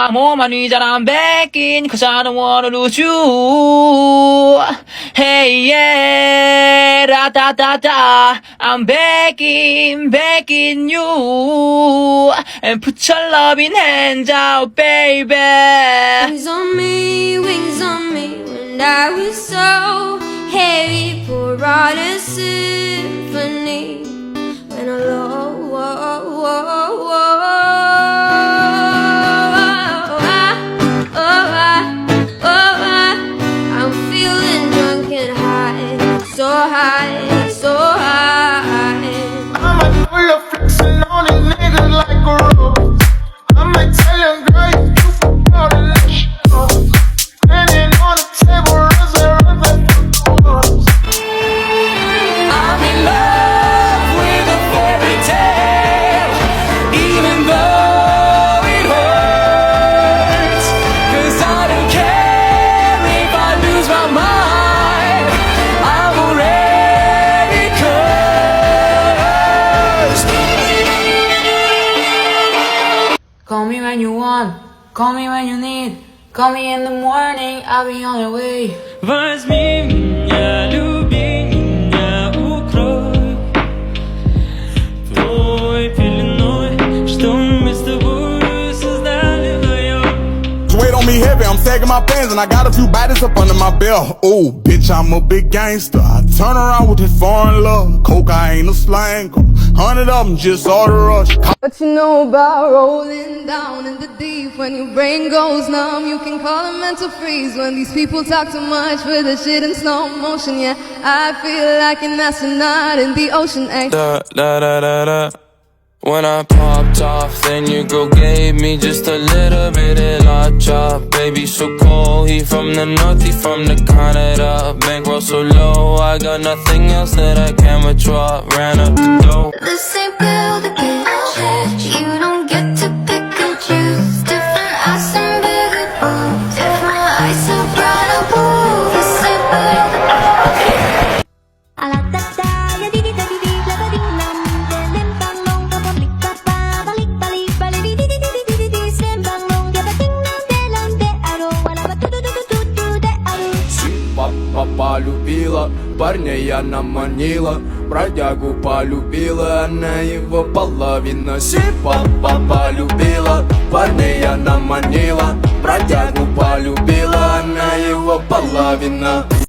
I'm on my knees and I'm begging, cause I don't wanna lose you. Hey yeah, da da da da. I'm begging you. And put your loving hands out, baby. Wings on me, when I was so heavy, pour out a symphony. When I I'm feeling drunk and high, so high, so high. I'ma do your flexing on these niggas like a rose. I might tell them, girl, you too far to let you go. Standing on the table, reserve for us. I'm in love with a fairy tale, even though it hurts. Cause I don't care if I lose my mind, I'm already cursed. Call me when you want, call me when you need. Call me in the morning, I'll be on the way. Возьми меня, люби меня, укрой твой пеленой, что мы с тобой создали вдвоем. Weight on me heavy, I'm sagging my pants and I got a few bodies up under my belt. Oh, bitch, I'm a big gangster. I turn around with this foreign love. Cocaine, a slang, 100 of them just all the rush. What you know about rolling down in the deep? When your brain goes numb, you can call it mental freeze. When these people talk too much with the shit in slow motion, yeah, I feel like an astronaut in the ocean. Ay. Da da da da da. When I popped off, then you go gave me just a little bit of la chop. Baby so cold, he from the north, he from the Canada. Bankroll so low, I got nothing else that I can withdraw. Ran up the dough. This ain't built to get you don't get to pick and choose. Different eyes and bigger bones. Different eyes and brighter blues. This ain't built to Полюбила, парня я наманила, бродягу полюбила, она его половина. Папа полюбила, парня я наманила, бродягу полюбила, она его половина.